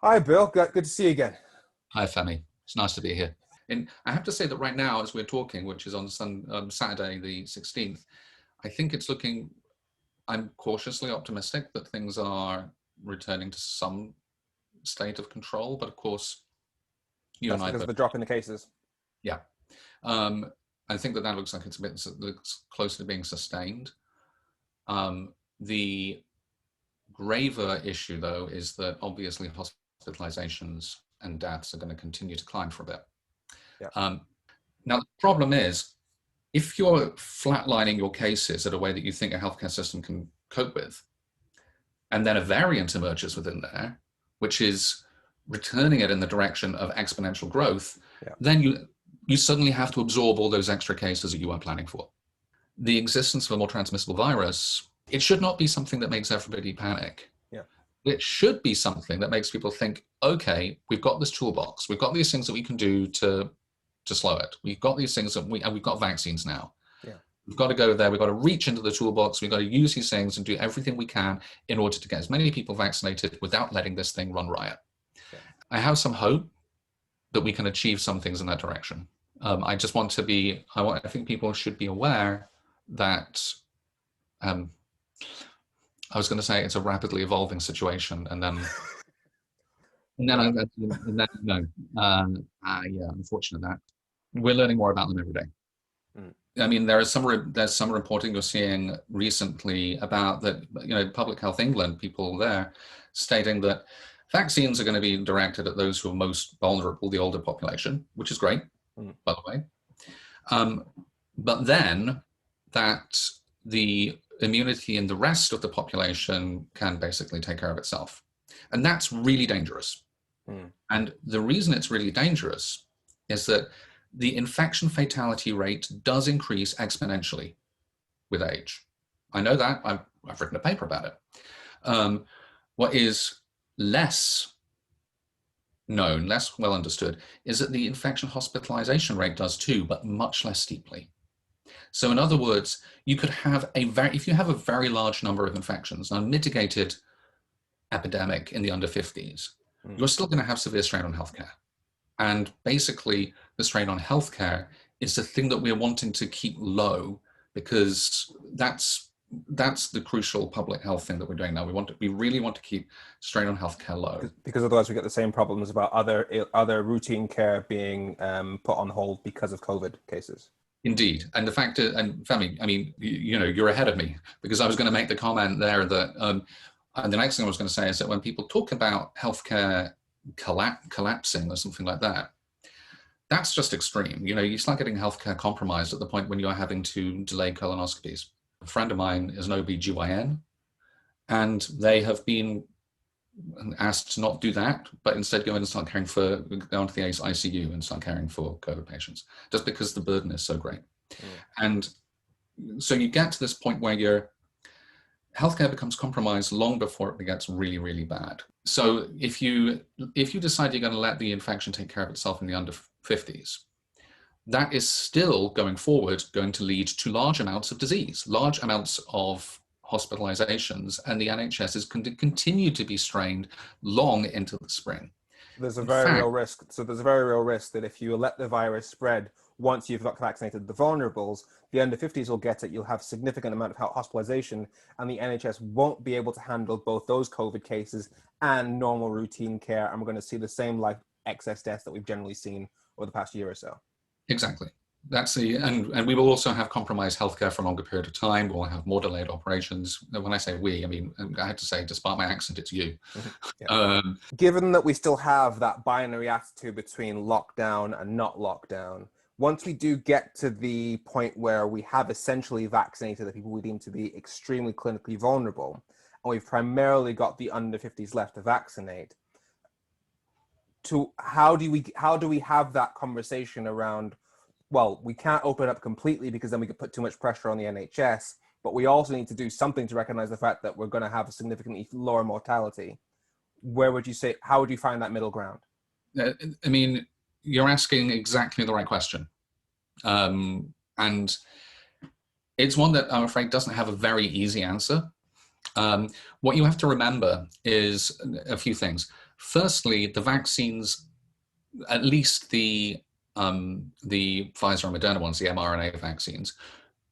Hi, Bill. Good to see you again. Hi, Femi. It's nice to be here. And I have to say that right now, as we're talking, which is on Saturday, the 16th, I think it's looking, I'm cautiously optimistic that things are returning to some state of control. But of course, you and That's I because of both, the drop in the cases. yeah. Um, I think that that looks like looks close to being sustained. The graver issue, though, is that obviously hospitalizations and deaths are going to continue to climb for a bit. Yeah. Um, Now, the problem is, if you're flatlining your cases in a way that you think a healthcare system can cope with, and then a variant emerges within there, which is returning it in the direction of exponential growth, Yeah. then you suddenly have to absorb all those extra cases that you weren't planning for. The existence of a more transmissible virus, it should not be something that makes everybody panic. Yeah. It should be something that makes people think, okay, we've got this toolbox, we've got these things that we can do to slow it. We've got these things and we've got vaccines now. Yeah. We've got to go there. We've got to reach into the toolbox. We've got to use these things and do everything we can in order to get as many people vaccinated without letting this thing run riot. Yeah. I have some hope that we can achieve some things in that direction. I just want to be, I think people should be aware that I was going to say it's a rapidly evolving situation, and then yeah, unfortunate that we're learning more about them every day. I mean, there's some reporting you're seeing recently about that, Public Health England, people there stating that vaccines are going to be directed at those who are most vulnerable, the older population, which is great, by the way. But then that the immunity in the rest of the population can basically take care of itself. And that's really dangerous. And the reason it's really dangerous is that the infection fatality rate does increase exponentially with age. I know that. I've written a paper about it. What is less known, less well understood, is that the infection hospitalization rate does too, but much less steeply. So in other words, you could have if you have a very large number of infections, an unmitigated epidemic in the under 50s, you're still going to have severe strain on healthcare. And basically, the strain on healthcare is the thing that we're wanting to keep low, because that's the crucial public health thing that we're doing now. We really want to keep strain on healthcare low, because otherwise we get the same problems about other routine care being put on hold because of COVID cases. Indeed, and the fact is, and Femi, I mean, you're ahead of me, because I was going to make the comment there that, and the next thing I was going to say is that when people talk about healthcare collapsing or something like that, that's just extreme. You start getting healthcare compromised at the point when you're having to delay colonoscopies. A friend of mine is an OB/GYN, and they have been asked to not do that, but instead go in and start go onto the ICU and start caring for COVID patients, just because the burden is so great. And so you get to this point where your healthcare becomes compromised long before it gets really, really bad. So if you decide you're going to let the infection take care of itself in the under 50s, that is still going forward going to lead to large amounts of disease, large amounts of hospitalizations, and the NHS is going to continue to be strained long into the spring. There's a very real risk. So there's a very real risk that if you let the virus spread once you've got vaccinated the vulnerables, the under 50s will get it. You'll have significant amount of hospitalization, and the NHS won't be able to handle both those COVID cases and normal routine care. And we're going to see the same excess deaths that we've generally seen over the past year or so. Exactly. And we will also have compromised healthcare for a longer period of time. We'll have more delayed operations. When I say we, I mean, I have to say, despite my accent, it's you. Yeah. Given that we still have that binary attitude between lockdown and not lockdown, once we do get to the point where we have essentially vaccinated the people we deem to be extremely clinically vulnerable, and we've primarily got the under 50s left to vaccinate, how do we have that conversation around, well, we can't open up completely because then we could put too much pressure on the NHS, but we also need to do something to recognize the fact that we're going to have a significantly lower mortality. How would you find that middle ground? I mean, you're asking exactly the right question. And it's one that I'm afraid doesn't have a very easy answer. What you have to remember is a few things. Firstly, the vaccines, at least the Pfizer and Moderna ones, the mRNA vaccines,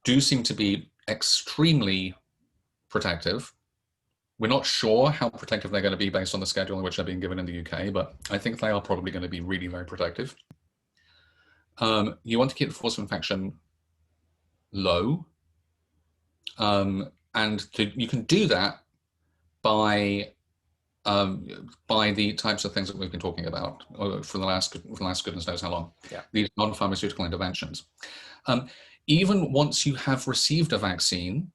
do seem to be extremely protective. We're not sure how protective they're going to be based on the schedule in which they're being given in the UK, but I think they are probably going to be really very protective. You want to keep the force of infection low, and you can do that by the types of things that we've been talking about for the last goodness knows how long. Yeah. These non-pharmaceutical interventions. Even once you have received a vaccine,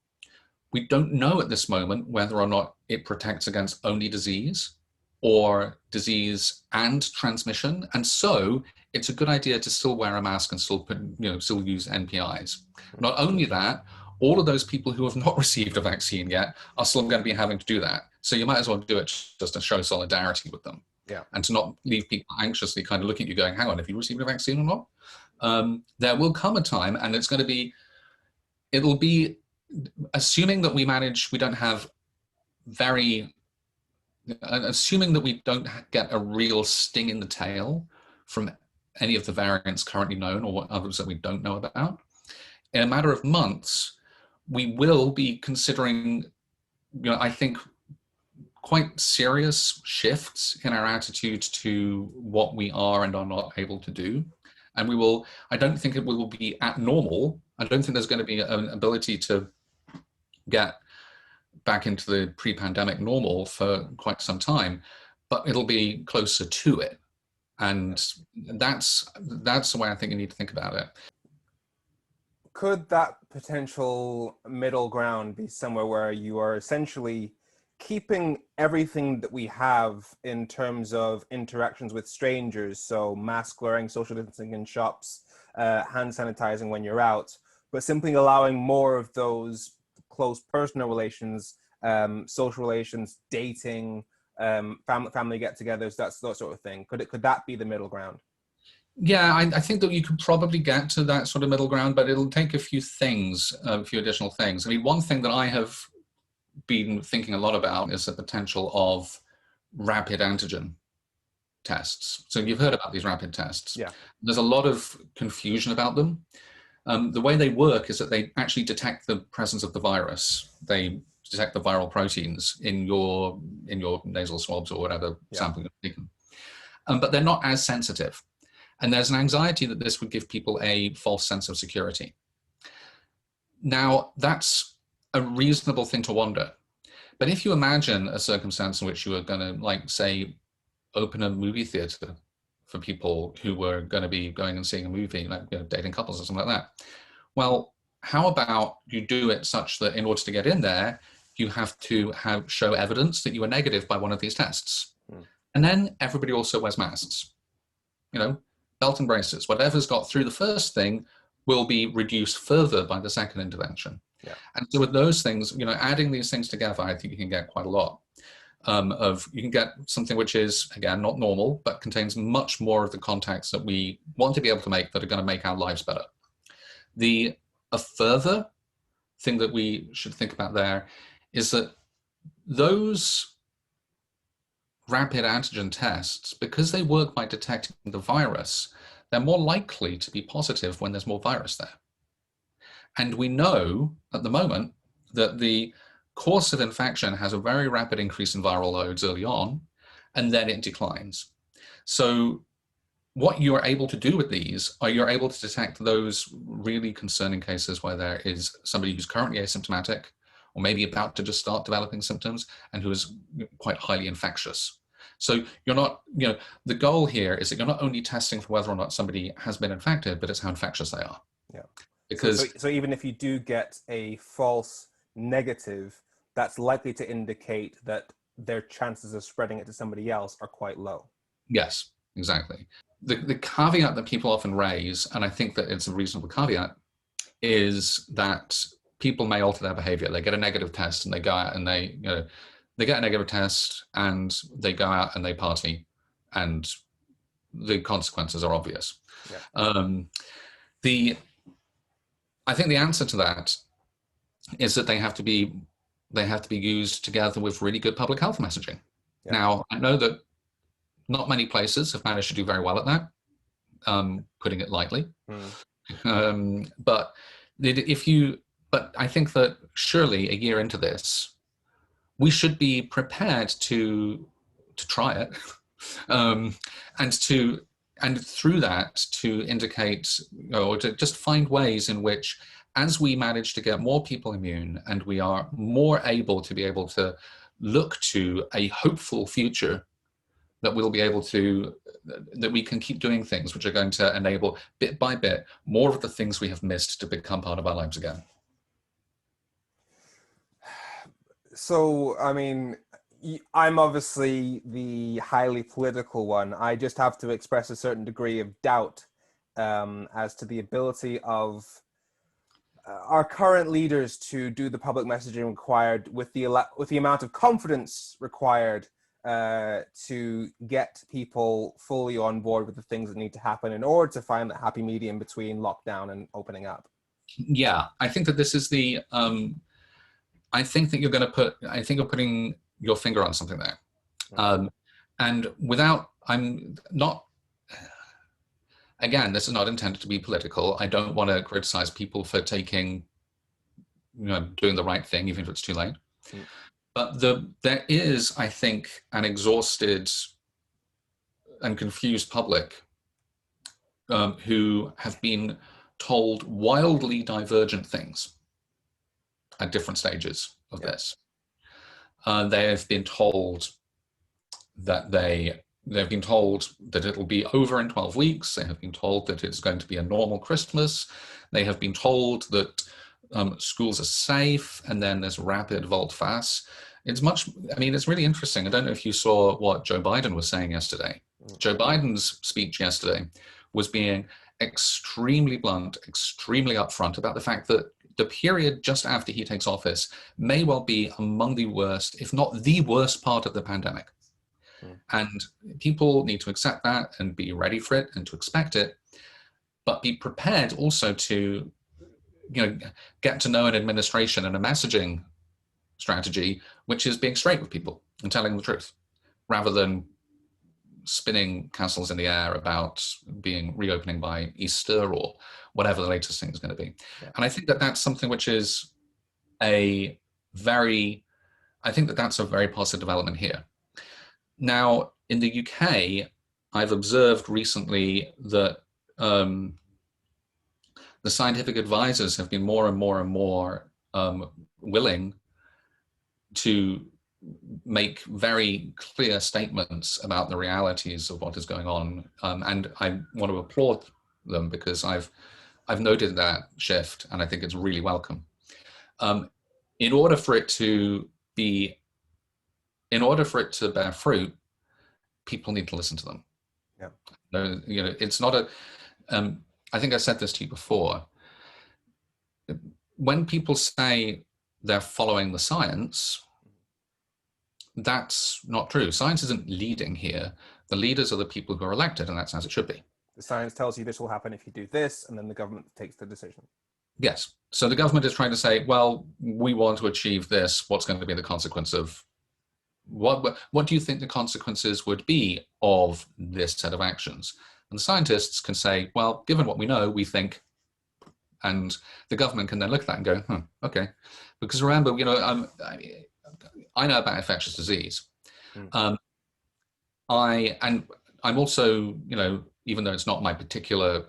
we don't know at this moment whether or not it protects against only disease or disease and transmission. And so it's a good idea to still wear a mask and still use NPIs. Not only that, all of those people who have not received a vaccine yet are still going to be having to do that. So you might as well do it just to show solidarity with them. Yeah. And to not leave people anxiously kind of looking at you going, hang on, have you received a vaccine or not? There will come a time, and it'll be, assuming that we don't have assuming that we don't get a real sting in the tail from any of the variants currently known or others that we don't know about, in a matter of months, we will be considering, I think, quite serious shifts in our attitude to what we are and are not able to do. And I don't think it will be at normal. I don't think there's going to be an ability to get back into the pre-pandemic normal for quite some time, but it'll be closer to it. And that's the way I think you need to think about it. Could that potential middle ground be somewhere where you are essentially keeping everything that we have in terms of interactions with strangers, so mask wearing, social distancing in shops, hand sanitizing when you're out, but simply allowing more of those close personal relations, social relations, dating, family get-togethers, that sort of thing? Could that be the middle ground? Yeah, I think that you could probably get to that sort of middle ground, but it'll take a few additional things. I mean, one thing that I have been thinking a lot about is the potential of rapid antigen tests. So you've heard about these rapid tests. Yeah. There's a lot of confusion about them. The way they work is that they actually detect the presence of the virus. They detect the viral proteins in your nasal swabs or whatever sample you're taking. But they're not as sensitive. And there's an anxiety that this would give people a false sense of security. Now, that's a reasonable thing to wonder. But if you imagine a circumstance in which you were going to, like, say, open a movie theater for people who were going to be going and seeing a movie, like dating couples or something like that, well, how about you do it such that in order to get in there, you have to show evidence that you were negative by one of these tests. And then everybody also wears masks. Belt and braces, whatever's got through the first thing will be reduced further by the second intervention. Yeah. And so with those things, adding these things together, I think you can get quite a lot you can get something which is, again, not normal, but contains much more of the contacts that we want to be able to make that are going to make our lives better. A further thing that we should think about there is that those rapid antigen tests, because they work by detecting the virus, they're more likely to be positive when there's more virus there. And we know at the moment that the course of infection has a very rapid increase in viral loads early on, and then it declines. So what you are able to do with these are you're able to detect those really concerning cases where there is somebody who's currently asymptomatic or maybe about to just start developing symptoms and who is quite highly infectious. So you're not, the goal here is that you're not only testing for whether or not somebody has been infected, but it's how infectious they are. Yeah. Because so even if you do get a false negative, that's likely to indicate that their chances of spreading it to somebody else are quite low. Yes, exactly. The caveat that people often raise, and I think that it's a reasonable caveat, is that people may alter their behavior. They get a negative test and they go out and they get a negative test and they go out and they party, and the consequences are obvious. Yeah. I think the answer to that is that they have to be they have to be used together with really good public health messaging. Yeah. Now, I know that not many places have managed to do very well at that, putting it lightly. But I think that surely a year into this, we should be prepared to try it, and through that to indicate, or to just find ways in which, as we manage to get more people immune and we are more able to look to a hopeful future, that we'll be able to, that we can keep doing things which are going to enable, bit by bit, more of the things we have missed to become part of our lives again. So, I mean, I'm obviously the highly political one. I just have to express a certain degree of doubt as to the ability of our current leaders to do the public messaging required with the amount of confidence required to get people fully on board with the things that need to happen in order to find that happy medium between lockdown and opening up. Yeah, I think that this is the, I think that you're putting your finger on something there. And I'm not, again, this is not intended to be political. I don't want to criticize people for doing the right thing, even if it's too late. But there is, I think, an exhausted and confused public who have been told wildly divergent things at different stages of this. They have been told that they've been told that it'll be over in 12 weeks. They have been told that it's going to be a normal Christmas. They have been told that schools are safe, and then there's rapid volte-face. It's really interesting. I don't know if you saw what Joe Biden was saying yesterday. Joe Biden's speech yesterday was being extremely blunt, extremely upfront about the fact that the period just after he takes office may well be among the worst, if not the worst part of the pandemic. And people need to accept that and be ready for it and to expect it, but be prepared also to get to know an administration and a messaging strategy which is being straight with people and telling the truth, rather than spinning castles in the air about reopening by Easter or whatever the latest thing is going to be. And I think that that's something which is I think that that's a very positive development here. Now, in the UK, I've observed recently that the scientific advisors have been more and more and more willing to make very clear statements about the realities of what is going on, and I want to applaud them because I've noted that shift, and I think it's really welcome. In order for it to bear fruit, people need to listen to them. It's not I think I said this to you before. When people say they're following the science, that's not true. Science isn't leading here. The leaders are the people who are elected, and that's as it should be. The science tells you this will happen if you do this, and then the government takes the decision. Yes. So the government is trying to say, well, we want to achieve this. What's going to be the consequence of what do you think the consequences would be of this set of actions? And the scientists can say, well, given what we know, we think, and the government can then look at that and go, okay. Because remember, I know about infectious disease. I'm also, even though it's not my particular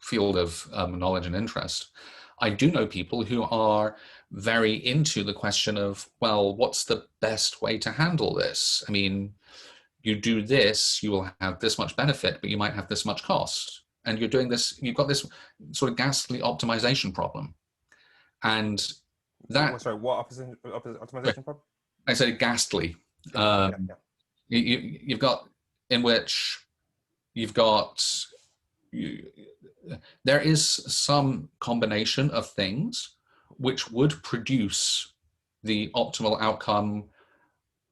field of knowledge and interest, I do know people who are very into the question of, well, what's the best way to handle this? I mean, you do this, you will have this much benefit, but you might have this much cost. And you're doing this, you've got this sort of ghastly optimization problem. And that... Sorry, what optimization problem? I said ghastly. You've got, in which you've got... there is some combination of things which would produce the optimal outcome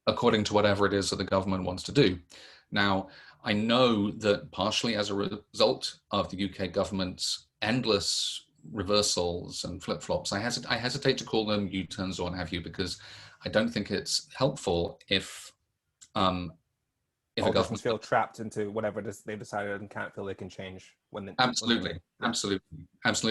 according to whatever it is that the government wants to do. Now, I know that partially as a result of the UK government's endless reversals and flip-flops. I hesitate to call them U-turns or what have you, because I don't think it's helpful if a politicians government feel trapped into whatever they've decided and can't feel they can change absolutely.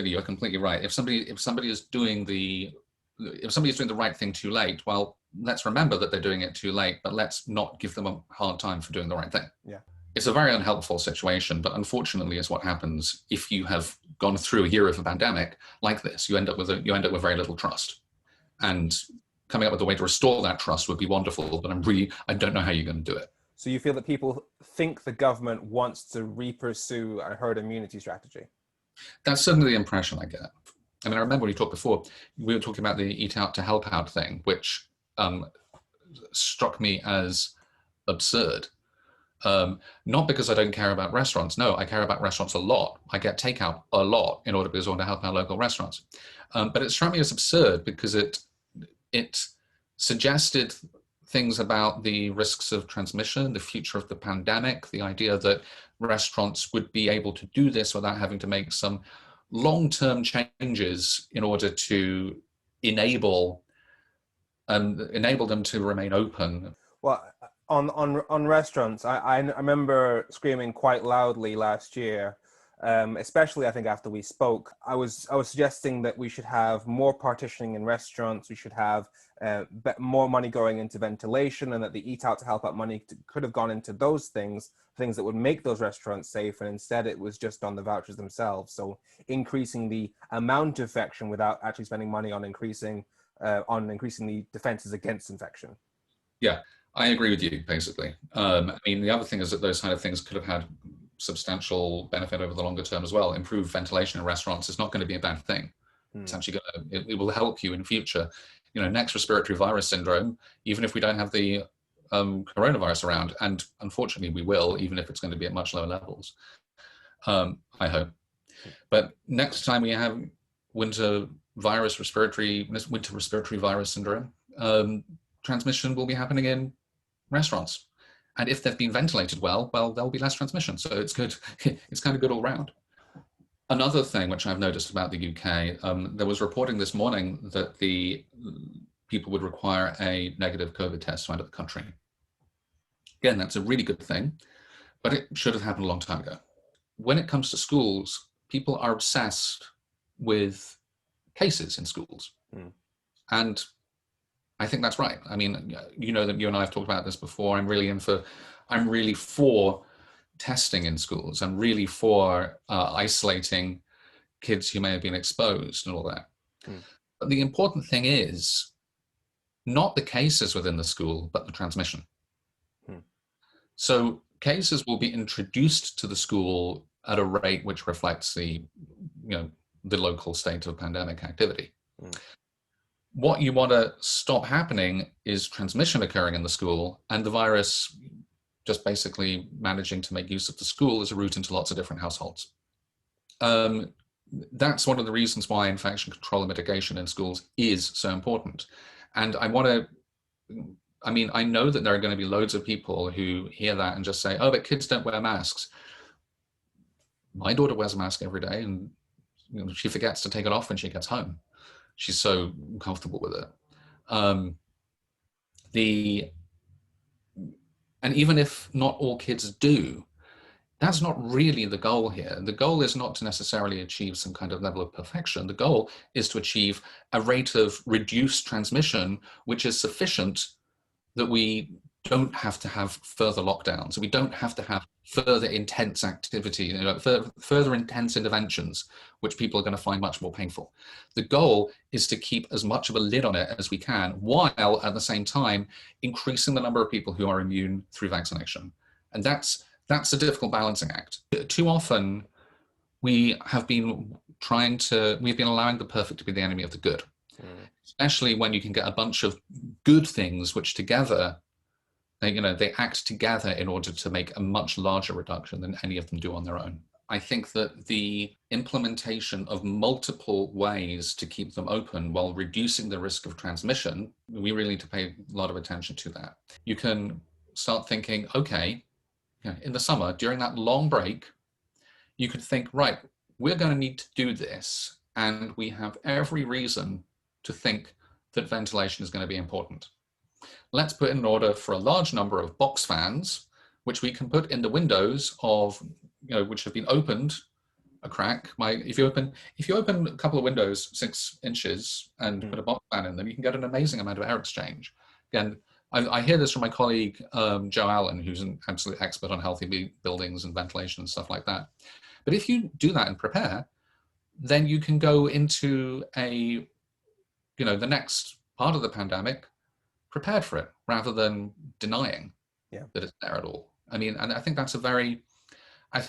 You're completely right. If somebody is doing the right thing too late, well, let's remember that they're doing it too late, but let's not give them a hard time for doing the right thing. Yeah. It's a very unhelpful situation, but unfortunately is what happens if you have gone through a year of a pandemic like this. You end up with very little trust. And coming up with a way to restore that trust would be wonderful, but I don't know how you're going to do it. So you feel that people think the government wants to re-pursue a herd immunity strategy? That's certainly the impression I get. I mean, I remember when you talked before, we were talking about the eat out to help out thing, which struck me as absurd. Not because I don't care about restaurants. No, I care about restaurants a lot. I get takeout a lot in order because I want to help our local restaurants. But it struck me as absurd because it suggested things about the risks of transmission, the future of the pandemic, the idea that restaurants would be able to do this without having to make some long-term changes in order to enable them to remain open. Well, on restaurants, I remember screaming quite loudly last year, especially I think after we spoke. I was suggesting that we should have more partitioning in restaurants. We should have more money going into ventilation, and that the eat out to help out money could have gone into those things that would make those restaurants safe. And instead, it was just on the vouchers themselves. So increasing the amount of infection without actually spending money on increasing the defenses against infection. Yeah, I agree with you, basically. I mean, the other thing is that those kind of things could have had substantial benefit over the longer term as well. Improved ventilation in restaurants is not going to be a bad thing. It's actually it will help you in future. Next respiratory virus syndrome, even if we don't have the coronavirus around, and unfortunately we will, even if it's going to be at much lower levels, I hope. But next time we have winter respiratory virus syndrome, transmission will be happening in restaurants. And if they've been ventilated well, there'll be less transmission. So it's good. It's kind of good all round. Another thing which I've noticed about the UK, there was reporting this morning that the people would require a negative COVID test to enter the country. Again, that's a really good thing, but it should have happened a long time ago. When it comes to schools, people are obsessed with cases in schools. And I think that's right. I mean, that you and I have talked about this before. I'm really for testing in schools. I'm really for isolating kids who may have been exposed and all that. But the important thing is not the cases within the school, but the transmission. So cases will be introduced to the school at a rate which reflects the local state of pandemic activity. What you want to stop happening is transmission occurring in the school and the virus just basically managing to make use of the school as a route into lots of different households. That's one of the reasons why infection control and mitigation in schools is so important. And I know that there are going to be loads of people who hear that and just say, oh, but kids don't wear masks. My daughter wears a mask every day, and she forgets to take it off when she gets home. She's so comfortable with it. And even if not all kids do, that's not really the goal here. The goal is not to necessarily achieve some kind of level of perfection. The goal is to achieve a rate of reduced transmission, which is sufficient that we don't have to have further lockdowns. We don't have to have further intense activity, further intense interventions, which people are going to find much more painful. The goal is to keep as much of a lid on it as we can, while at the same time increasing the number of people who are immune through vaccination. And that's a difficult balancing act. Too often, we've been allowing the perfect to be the enemy of the good, especially when you can get a bunch of good things which together, they act together in order to make a much larger reduction than any of them do on their own. I think that the implementation of multiple ways to keep them open while reducing the risk of transmission, we really need to pay a lot of attention to that. You can start thinking, okay, in the summer, during that long break, you could think, right, we're going to need to do this and we have every reason to think that ventilation is going to be important. Let's put in order for a large number of box fans, which we can put in the windows of, which have been opened a crack. If you open a couple of windows 6 inches and put a box fan in them, you can get an amazing amount of air exchange. Again, I hear this from my colleague Joe Allen, who's an absolute expert on healthy buildings and ventilation and stuff like that. But if you do that and prepare, then you can go into the next part of the pandemic prepared for it, rather than denying that it's there at all. I mean, and I think that's really, I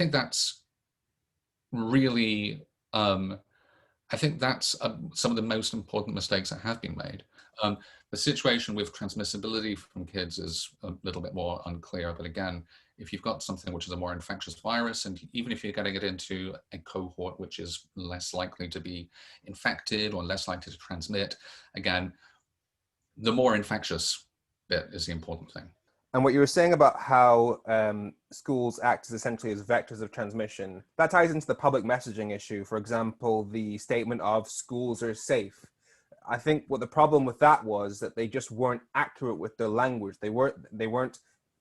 think that's some of the most important mistakes that have been made. The situation with transmissibility from kids is a little bit more unclear, but again, if you've got something which is a more infectious virus, and even if you're getting it into a cohort which is less likely to be infected or less likely to transmit, again, the more infectious bit is the important thing. And what you were saying about how schools act as essentially as vectors of transmission, that ties into the public messaging issue. For example, the statement of schools are safe. I think what the problem with that was that they just weren't accurate with their language. They weren't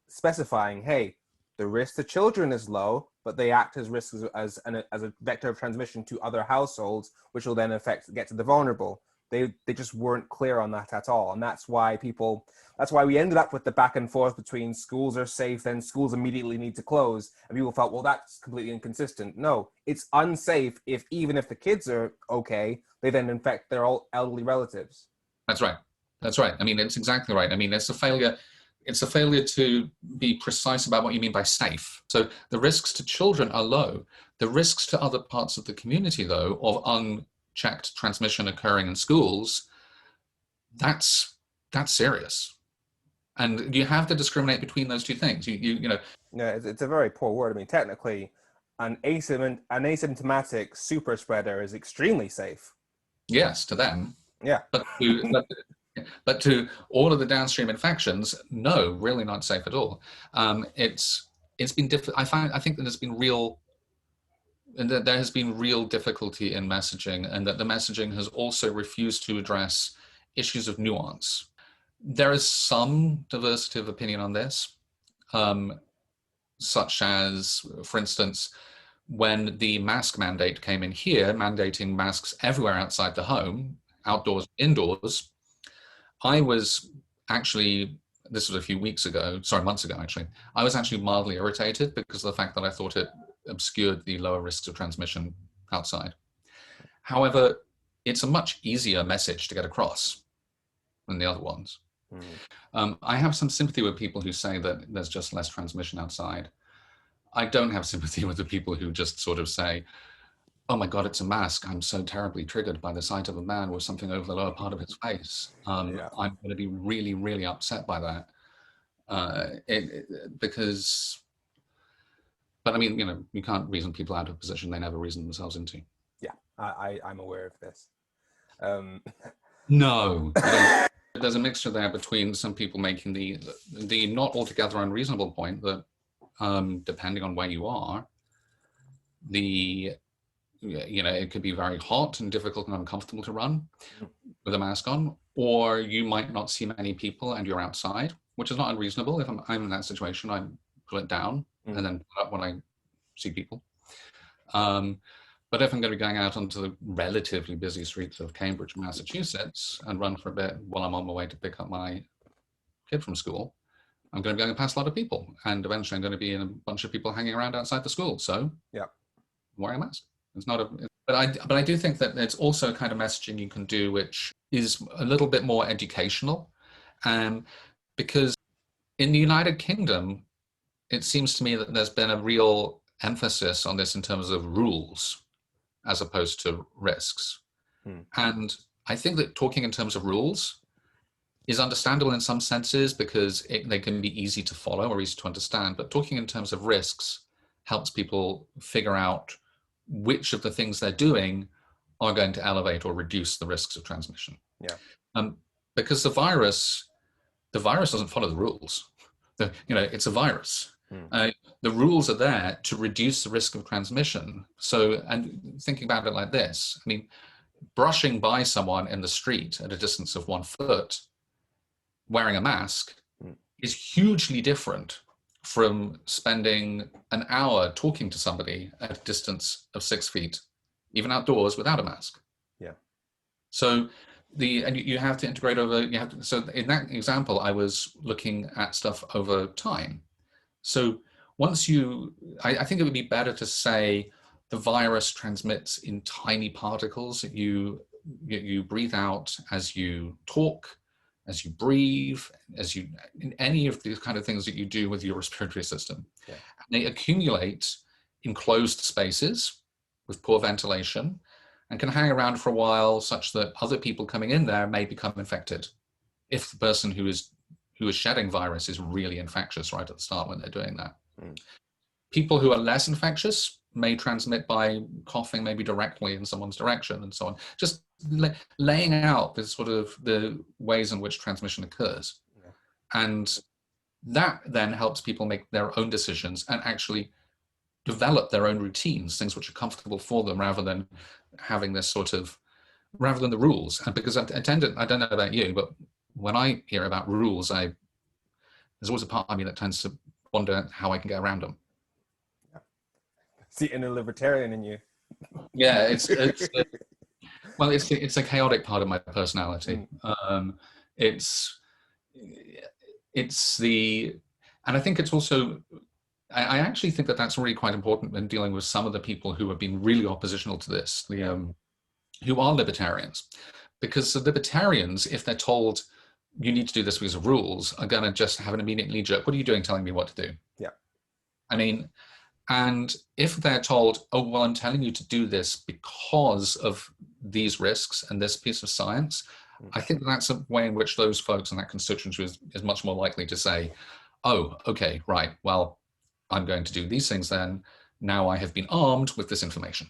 specifying, hey, the risk to children is low, but they act as risks as a vector of transmission to other households, which will then get to the vulnerable. They just weren't clear on that at all. And that's why we ended up with the back and forth between schools are safe, then schools immediately need to close. And people felt, well, that's completely inconsistent. No, it's unsafe even if the kids are okay, they then infect their elderly relatives. That's right. That's right. I mean, it's exactly right. I mean, it's a failure to be precise about what you mean by safe. So the risks to children are low. The risks to other parts of the community, though, of unchecked transmission occurring in schools, that's serious. And you have to discriminate between those two things. Yeah, it's a very poor word. I mean, technically, an asymptomatic super spreader is extremely safe. Yes, to them. Yeah. But to all of the downstream infections, no, really not safe at all. It's been difficult. I think that there has been real difficulty in messaging, and that the messaging has also refused to address issues of nuance. There is some diversity of opinion on this, such as, for instance, when the mask mandate came in here, mandating masks everywhere outside the home, outdoors, indoors, I was actually, this was a few months ago actually, I was actually mildly irritated because of the fact that I thought it obscured the lower risks of transmission outside. However, it's a much easier message to get across than the other ones. I have some sympathy with people who say that there's just less transmission outside. I don't have sympathy with the people who just sort of say, oh my God, it's a mask. I'm so terribly triggered by the sight of a man with something over the lower part of his face. I'm going to be really, really upset by that. But I mean, you can't reason people out of a position they never reasoned themselves into. Yeah, I'm aware of this. No, there's a mixture there between some people making the not altogether unreasonable point that depending on where you are, it could be very hot and difficult and uncomfortable to run with a mask on, or you might not see many people and you're outside, which is not unreasonable. If I'm in that situation, I pull it down and then pull up when I see people. But if I'm going to be going out onto the relatively busy streets of Cambridge, Massachusetts, and run for a bit while I'm on my way to pick up my kid from school, I'm going to be going past a lot of people, and eventually I'm going to be in a bunch of people hanging around outside the school. So I'm wearing a mask. It's not but I do think that it's also a kind of messaging you can do which is a little bit more educational, because in the United Kingdom, it seems to me that there's been a real emphasis on this in terms of rules as opposed to risks. And I think that talking in terms of rules is understandable in some senses because they can be easy to follow or easy to understand, but talking in terms of risks helps people figure out which of the things they're doing are going to elevate or reduce the risks of transmission. Because the virus doesn't follow the rules. It's a virus. The rules are there to reduce the risk of transmission. So, and thinking about it like this, I mean, brushing by someone in the street at a distance of 1 foot wearing a mask is hugely different from spending an hour talking to somebody at a distance of 6 feet, even outdoors without a mask. Yeah. So and you have to integrate over, so in that example, I was looking at stuff over time. So once I think it would be better to say the virus transmits in tiny particles that you breathe out as you talk, as you breathe, in any of these kind of things that you do with your respiratory system. Yeah. And they accumulate in closed spaces with poor ventilation and can hang around for a while such that other people coming in there may become infected if the person who is shedding virus is really infectious right at the start when they're doing that. People who are less infectious may transmit by coughing, maybe directly in someone's direction and so on. Just laying out the sort of the ways in which transmission occurs. Yeah. And that then helps people make their own decisions and actually develop their own routines, things which are comfortable for them, rather than having this sort of, rather than the rules. And because I don't know about you, but when I hear about rules, there's always a part of me that tends to wonder how I can get around them. It's the inner libertarian in you. Yeah, it's a chaotic part of my personality. It's the, and I think it's also, I actually think that that's really quite important when dealing with some of the people who have been really oppositional to this, who are libertarians, because the libertarians, if they're told you need to do this because of rules, are going to just have an immediate knee jerk. What are you doing telling me what to do? Yeah. I mean, and if they're told, oh, well, I'm telling you to do this because of these risks and this piece of science, I think that's a way in which those folks in that constituency is much more likely to say, oh, okay, right, well, I'm going to do these things then. Now I have been armed with this information.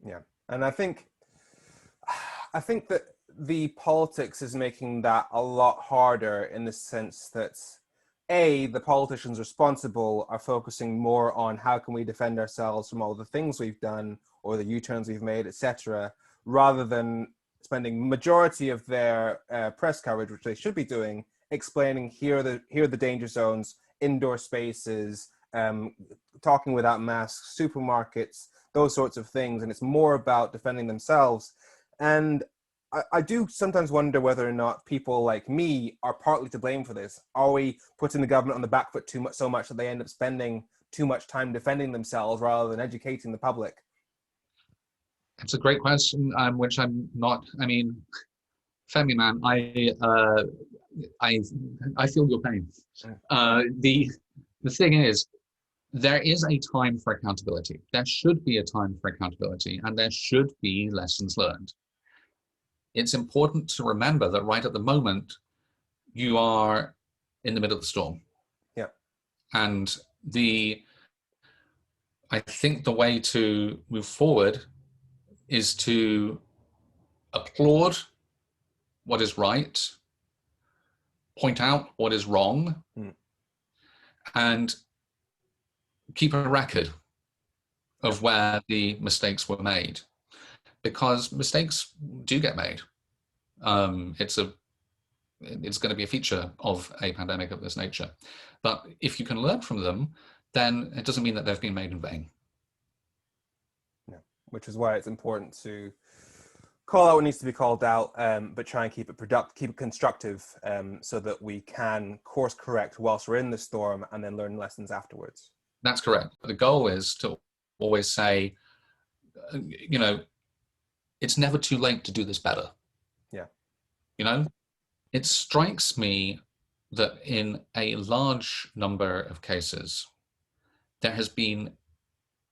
Yeah, and I think that the politics is making that a lot harder, in the sense that the politicians responsible are focusing more on how can we defend ourselves from all the things we've done or the U-turns we've made, etc., rather than spending majority of their press coverage, which they should be doing, explaining here are the danger zones, indoor spaces, talking without masks, supermarkets, those sorts of things. And it's more about defending themselves. And I do sometimes wonder whether or not people like me are partly to blame for this. Are we putting the government on the back foot so much that they end up spending too much time defending themselves rather than educating the public? It's a great question, which I'm not. I mean, Femi man, I feel your pain. The thing is, there is a time for accountability. There should be a time for accountability, and there should be lessons learned. It's important to remember that right at the moment, you are in the middle of the storm. Yeah. And I think the way to move forward is to applaud what is right, point out what is wrong, and keep a record of where the mistakes were made, because mistakes do get made. It's going to be a feature of a pandemic of this nature. But if you can learn from them, then it doesn't mean that they've been made in vain. Yeah, which is why it's important to call out what needs to be called out, but try and keep it productive, keep it constructive, so that we can course correct whilst we're in the storm and then learn lessons afterwards. That's correct. The goal is to always say, it's never too late to do this better. Yeah. It strikes me that in a large number of cases, there has been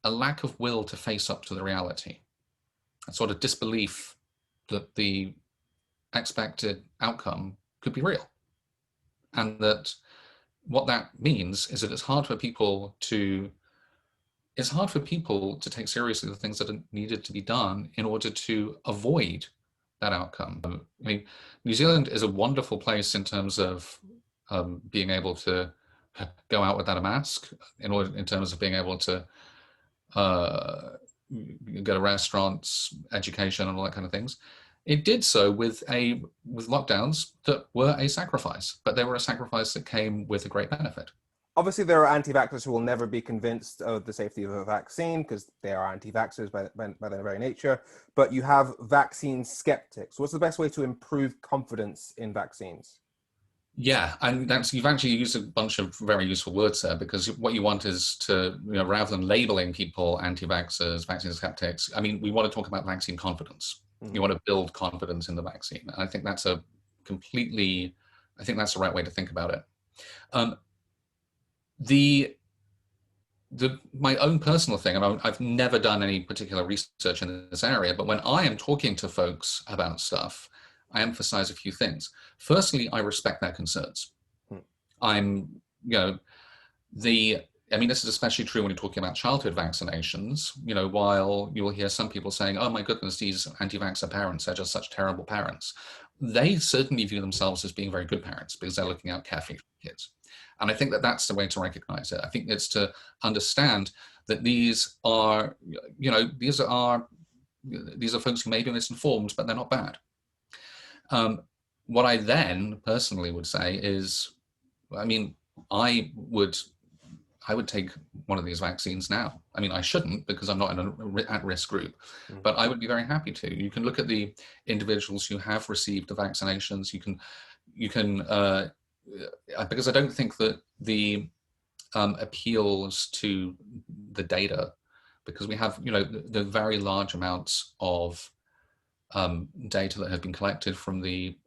a lack of will to face up to the reality, a sort of disbelief that the expected outcome could be real. And that what that means is that it's hard for people to take seriously the things that are needed to be done in order to avoid that outcome. I mean, New Zealand is a wonderful place in terms of being able to go out without a mask, in terms of being able to go to restaurants, education, and all that kind of things. It did so with lockdowns that were a sacrifice, but they were a sacrifice that came with a great benefit. Obviously, there are anti-vaxxers who will never be convinced of the safety of a vaccine because they are anti-vaxxers by their very nature. But you have vaccine skeptics. What's the best way to improve confidence in vaccines? Yeah, and you've actually used a bunch of very useful words there, because what you want is to, rather than labeling people anti-vaxxers, vaccine skeptics, I mean, we want to talk about vaccine confidence. You want to build confidence in the vaccine. And I think that's the right way to think about it. My own personal thing, and I've never done any particular research in this area, but when I am talking to folks about stuff, I emphasize a few things. Firstly, I respect their concerns. This is especially true when you're talking about childhood vaccinations. While you will hear some people saying, oh my goodness, these anti-vaxxer parents are just such terrible parents. They certainly view themselves as being very good parents because they're looking out carefully for kids. And I think that that's the way to recognize it. I think it's to understand that these are folks who may be misinformed, but they're not bad. What I then personally would say is, I would take one of these vaccines now. I shouldn't, because I'm not in an at-risk group, but I would be very happy to. You can look at the individuals who have received the vaccinations. You can because I don't think that the appeals to the data, because we have, the very large amounts of data that have been collected from the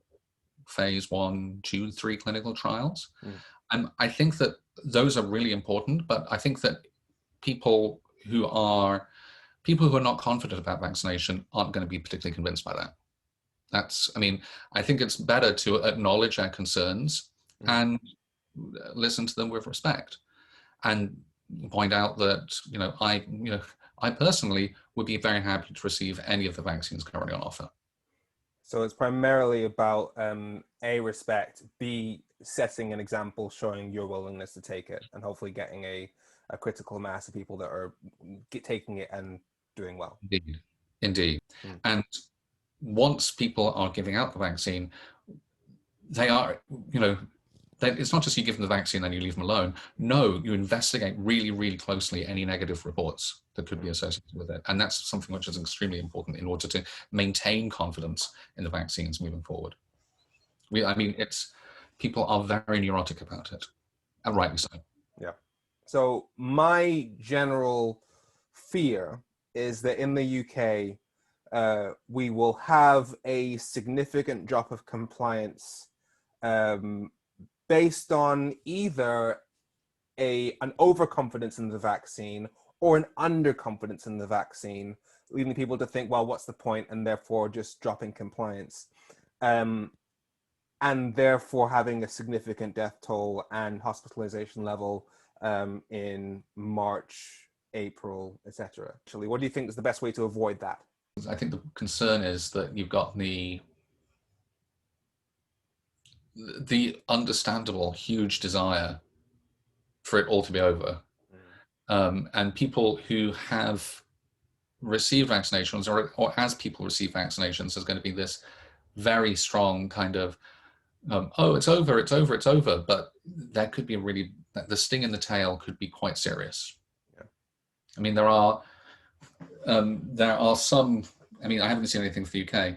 phase 1, 2, 3 clinical trials. And I think that those are really important, but I think that people who are not confident about vaccination aren't going to be particularly convinced by that. I think it's better to acknowledge our concerns and listen to them with respect, and point out that, I personally would be very happy to receive any of the vaccines currently on offer. So it's primarily about A, respect, B, setting an example, showing your willingness to take it, and hopefully getting a critical mass of people that are taking it and doing well. Indeed. And once people are giving out the vaccine, they are, it's not just you give them the vaccine and you leave them alone. No, you investigate really, really closely any negative reports that could be associated with it. And that's something which is extremely important in order to maintain confidence in the vaccines moving forward. People are very neurotic about it, and rightly so. Yeah. So my general fear is that in the UK, we will have a significant drop of compliance based on either an overconfidence in the vaccine or an underconfidence in the vaccine, leading people to think, well, what's the point? And therefore just dropping compliance. And therefore having a significant death toll and hospitalization level in March, April, etc. Actually, what do you think is the best way to avoid that? I think the concern is that you've got the understandable huge desire for it all to be over. And people who have received vaccinations, or as people receive vaccinations, there's going to be this very strong kind of, oh, it's over. But that could be the sting in the tail could be quite serious. Yeah. There are some, I haven't seen anything for the UK,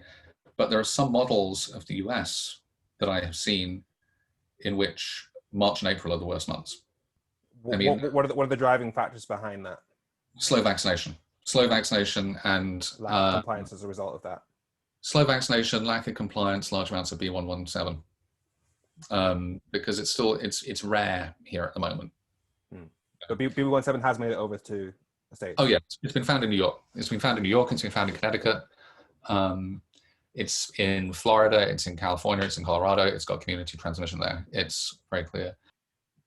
but there are some models of the US that I have seen in which March and April are the worst months. What are the driving factors behind that? Slow vaccination and lack of compliance as a result of that. Slow vaccination, lack of compliance, large amounts of B117, because it's rare here at the moment. But B117 has made it over to the States. Oh yeah, it's been found in New York. It's been found in Connecticut. It's in Florida. It's in California. It's in Colorado. It's got community transmission there. It's very clear.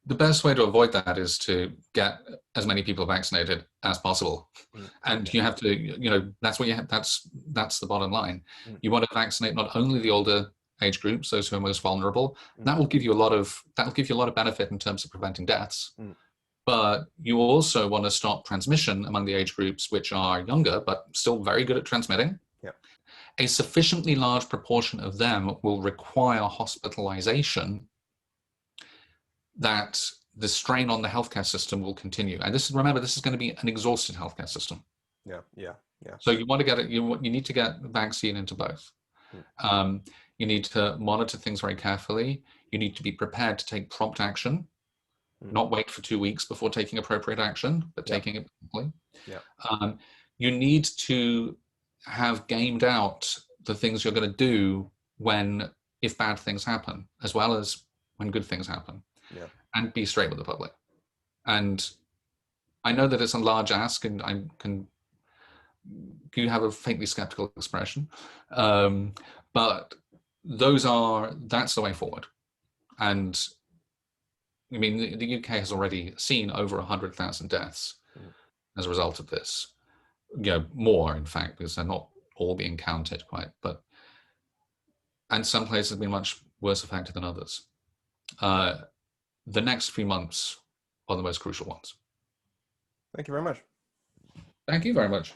The best way to avoid that is to get as many people vaccinated as possible. And you have to, that's what you have, that's the bottom line. You want to vaccinate not only the older age groups, those who are most vulnerable. That will give you a lot of benefit in terms of preventing deaths. But you also want to stop transmission among the age groups which are younger, but still very good at transmitting. a sufficiently large proportion of them will require hospitalization that the strain on the healthcare system will continue. And this is, remember, this is going to be an exhausted healthcare system. Yeah, yeah, yeah. So you want to get it, you need to get vaccine into both. You need to monitor things very carefully. You need to be prepared to take prompt action, not wait for 2 weeks before taking appropriate action, but taking it promptly. Yeah. You need to have gamed out the things you're going to do if bad things happen, as well as when good things happen. Yeah. And be straight with the public. And I know that it's a large ask, and you have a faintly skeptical expression, but that's the way forward. And I mean, the UK has already seen over 100,000 deaths as a result of this. More, in fact, because they're not all being counted quite, and some places have been much worse affected than others. The next few months are the most crucial ones. Thank you very much. Thank you very much.